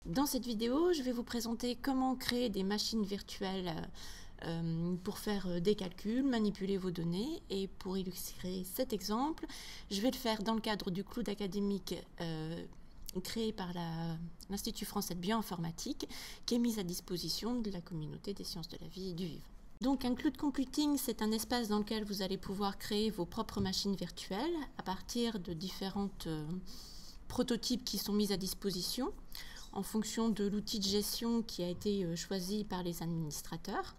Dans cette vidéo, je vais vous présenter comment créer des machines virtuelles pour faire des calculs, manipuler vos données. Et pour illustrer cet exemple, je vais le faire dans le cadre du cloud académique créé par l'Institut français de bioinformatique, qui est mis à disposition de la communauté des sciences de la vie et du vivant. Donc un cloud computing, c'est un espace dans lequel vous allez pouvoir créer vos propres machines virtuelles à partir de différentes prototypes qui sont mis à disposition en fonction de l'outil de gestion qui a été choisi par les administrateurs.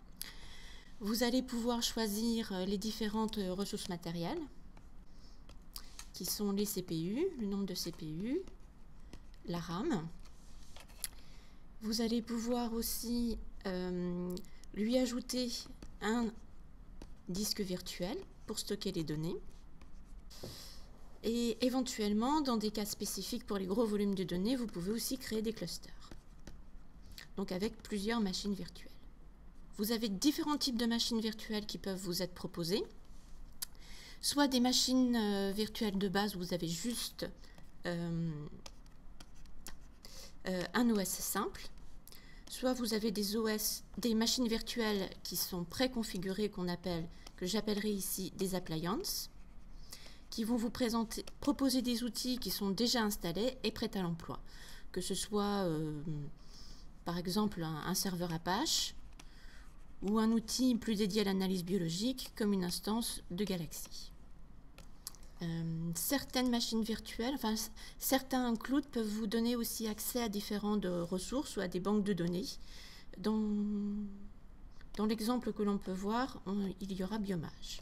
Vous allez pouvoir choisir les différentes ressources matérielles qui sont les CPU, le nombre de CPU, la RAM. Vous allez pouvoir aussi lui ajouter un disque virtuel pour stocker les données. Et éventuellement, dans des cas spécifiques pour les gros volumes de données, vous pouvez aussi créer des clusters. Donc avec plusieurs machines virtuelles. Vous avez différents types de machines virtuelles qui peuvent vous être proposées. Soit des machines virtuelles de base où vous avez juste un OS simple. Soit vous avez des machines virtuelles qui sont préconfigurées, que j'appellerai ici des appliances, qui vont vous proposer des outils qui sont déjà installés et prêts à l'emploi. Que ce soit, par exemple, un serveur Apache ou un outil plus dédié à l'analyse biologique comme une instance de Galaxy. Certaines machines virtuelles, certains clouds peuvent vous donner aussi accès à différentes ressources ou à des banques de données. Dans l'exemple que l'on peut voir, il y aura Biomage.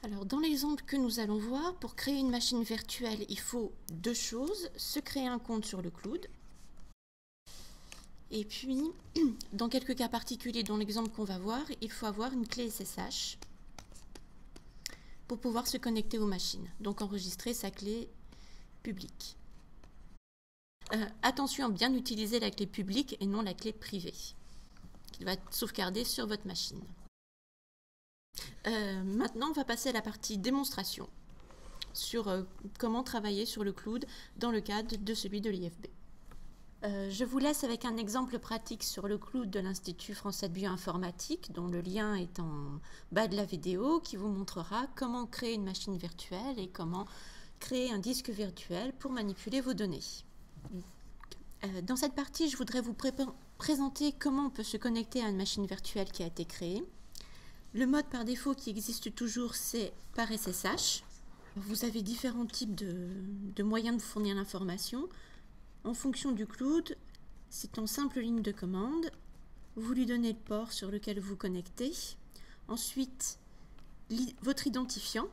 Alors, dans l'exemple que nous allons voir, pour créer une machine virtuelle, il faut deux choses. Se créer un compte sur le cloud. Et puis, dans quelques cas particuliers, dans l'exemple qu'on va voir, il faut avoir une clé SSH pour pouvoir se connecter aux machines. Donc, enregistrer sa clé publique. Attention à bien utiliser la clé publique et non la clé privée, qui va être sauvegardée sur votre machine. Maintenant, on va passer à la partie démonstration sur comment travailler sur le cloud dans le cadre de celui de l'IFB. Je vous laisse avec un exemple pratique sur le cloud de l'Institut français de bioinformatique, dont le lien est en bas de la vidéo, qui vous montrera comment créer une machine virtuelle et comment créer un disque virtuel pour manipuler vos données. Dans cette partie, je voudrais vous présenter comment on peut se connecter à une machine virtuelle qui a été créée. Le mode par défaut qui existe toujours, c'est par SSH. Vous avez différents types de moyens de vous fournir l'information. En fonction du cloud, c'est en simple ligne de commande. Vous lui donnez le port sur lequel vous connectez. Ensuite, votre identifiant.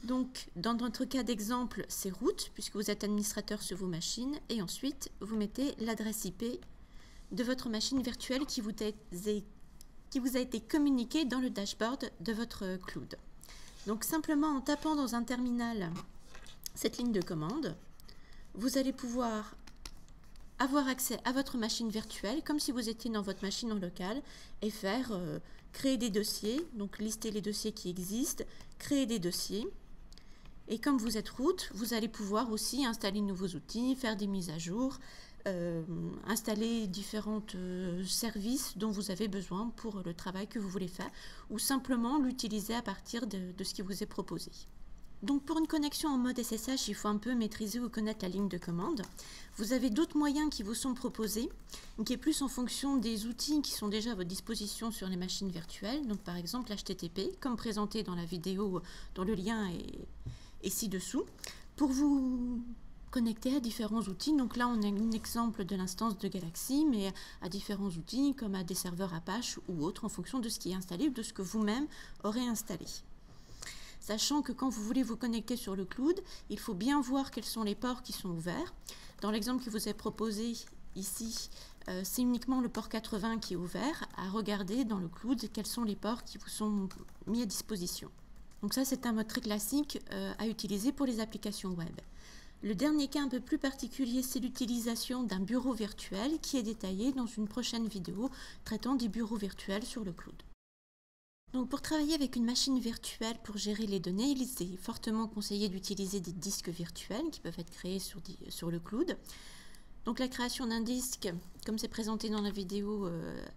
Donc, dans notre cas d'exemple, c'est root, puisque vous êtes administrateur sur vos machines. Et ensuite, vous mettez l'adresse IP de votre machine virtuelle qui vous a été communiquée dans le dashboard de votre cloud. Donc, simplement en tapant dans un terminal cette ligne de commande, vous allez pouvoir avoir accès à votre machine virtuelle comme si vous étiez dans votre machine en local et faire créer des dossiers, donc lister les dossiers qui existent, créer des dossiers. Et comme vous êtes root, vous allez pouvoir aussi installer de nouveaux outils, faire des mises à jour, installer différents services dont vous avez besoin pour le travail que vous voulez faire ou simplement l'utiliser à partir de ce qui vous est proposé. Donc pour une connexion en mode SSH, il faut un peu maîtriser ou connaître la ligne de commande. Vous avez d'autres moyens qui vous sont proposés, qui est plus en fonction des outils qui sont déjà à votre disposition sur les machines virtuelles. Donc par exemple l'HTTP, comme présenté dans la vidéo dont le lien est ci-dessous, pour vous connecter à différents outils. Donc là on a un exemple de l'instance de Galaxy, mais à différents outils comme à des serveurs Apache ou autres en fonction de ce qui est installé ou de ce que vous-même aurez installé. Sachant que quand vous voulez vous connecter sur le cloud, il faut bien voir quels sont les ports qui sont ouverts. Dans l'exemple qui vous est proposé ici, c'est uniquement le port 80 qui est ouvert. À regarder dans le cloud quels sont les ports qui vous sont mis à disposition. Donc ça, c'est un mode très classique à utiliser pour les applications web. Le dernier cas un peu plus particulier, c'est l'utilisation d'un bureau virtuel qui est détaillé dans une prochaine vidéo traitant des bureaux virtuels sur le cloud. Donc pour travailler avec une machine virtuelle pour gérer les données, il est fortement conseillé d'utiliser des disques virtuels qui peuvent être créés sur le cloud. Donc la création d'un disque, comme c'est présenté dans la vidéo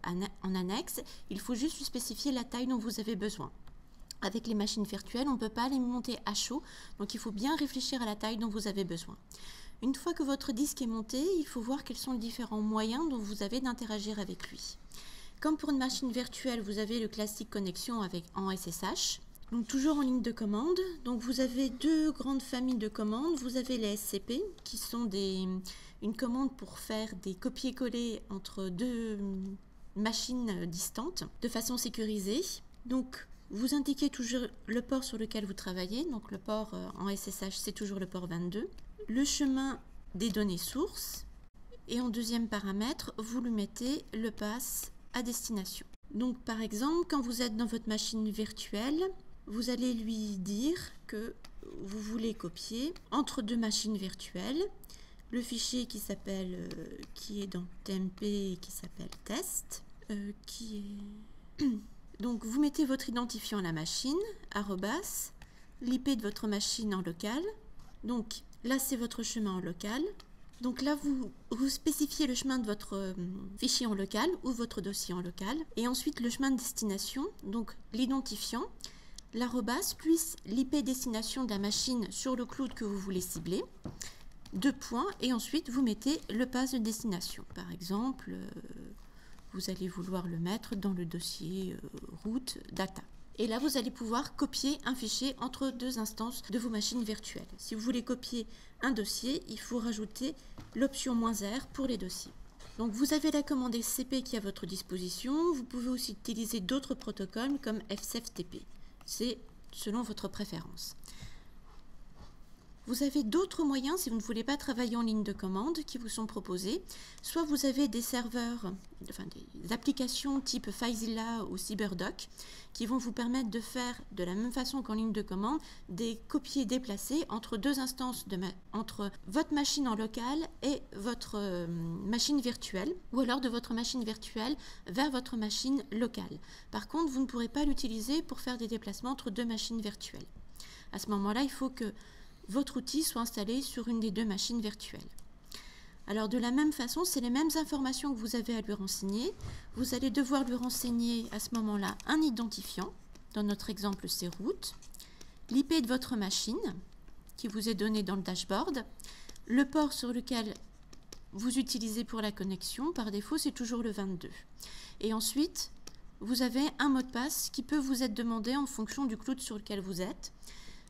en annexe, il faut juste spécifier la taille dont vous avez besoin. Avec les machines virtuelles, on ne peut pas les monter à chaud, donc il faut bien réfléchir à la taille dont vous avez besoin. Une fois que votre disque est monté, il faut voir quels sont les différents moyens dont vous avez d'interagir avec lui. Comme pour une machine virtuelle, vous avez le classique connexion en SSH. Donc toujours en ligne de commande. Donc vous avez deux grandes familles de commandes. Vous avez les SCP qui sont une commande pour faire des copier-coller entre deux machines distantes de façon sécurisée. Donc vous indiquez toujours le port sur lequel vous travaillez. Donc le port en SSH, c'est toujours le port 22. Le chemin des données sources. Et en deuxième paramètre, vous lui mettez le pass à destination. Donc par exemple, quand vous êtes dans votre machine virtuelle, vous allez lui dire que vous voulez copier entre deux machines virtuelles le fichier qui est dans TMP qui s'appelle test, donc vous mettez votre identifiant à la machine, arrobas, l'IP de votre machine en local. Donc là c'est votre chemin en local. Donc là, vous spécifiez le chemin de votre fichier en local ou votre dossier en local. Et ensuite, le chemin de destination, donc l'identifiant, l'arrobas, plus l'IP destination de la machine sur le cloud que vous voulez cibler. 2 points. Et ensuite, vous mettez le pass de destination. Par exemple, vous allez vouloir le mettre dans le dossier route data. Et là, vous allez pouvoir copier un fichier entre deux instances de vos machines virtuelles. Si vous voulez copier un dossier, il faut rajouter l'option "-r" pour les dossiers. Donc, vous avez la commande SCP qui est à votre disposition. Vous pouvez aussi utiliser d'autres protocoles comme FCFTP. C'est selon votre préférence. Vous avez d'autres moyens si vous ne voulez pas travailler en ligne de commande qui vous sont proposés. Soit vous avez des serveurs, des applications type FileZilla ou CyberDoc qui vont vous permettre de faire de la même façon qu'en ligne de commande des copier déplacés entre deux instances, entre votre machine en local et votre machine virtuelle, ou alors de votre machine virtuelle vers votre machine locale. Par contre, vous ne pourrez pas l'utiliser pour faire des déplacements entre deux machines virtuelles. À ce moment-là, il faut que votre outil soit installé sur une des deux machines virtuelles. Alors de la même façon, c'est les mêmes informations que vous avez à lui renseigner. Vous allez devoir lui renseigner à ce moment-là un identifiant. Dans notre exemple, c'est route. L'IP de votre machine qui vous est donné dans le dashboard. Le port sur lequel vous utilisez pour la connexion, par défaut, c'est toujours le 22. Et ensuite, vous avez un mot de passe qui peut vous être demandé en fonction du cloud sur lequel vous êtes.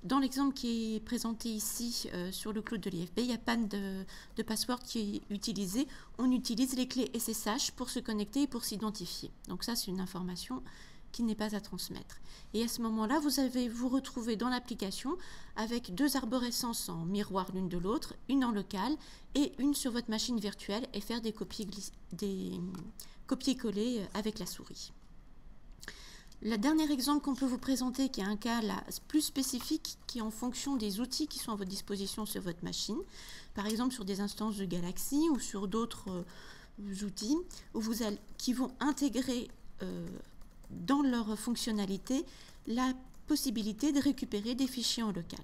Dans l'exemple qui est présenté ici sur le cloud de l'IFB, il n'y a pas de password qui est utilisé. On utilise les clés SSH pour se connecter et pour s'identifier. Donc ça, c'est une information qui n'est pas à transmettre. Et à ce moment-là, vous allez vous retrouver dans l'application avec deux arborescences en miroir l'une de l'autre, une en local et une sur votre machine virtuelle et faire des copier-coller avec la souris. Le dernier exemple qu'on peut vous présenter, qui est un cas là, plus spécifique, qui est en fonction des outils qui sont à votre disposition sur votre machine, par exemple sur des instances de Galaxy ou sur d'autres outils qui vont intégrer dans leur fonctionnalité la possibilité de récupérer des fichiers en local.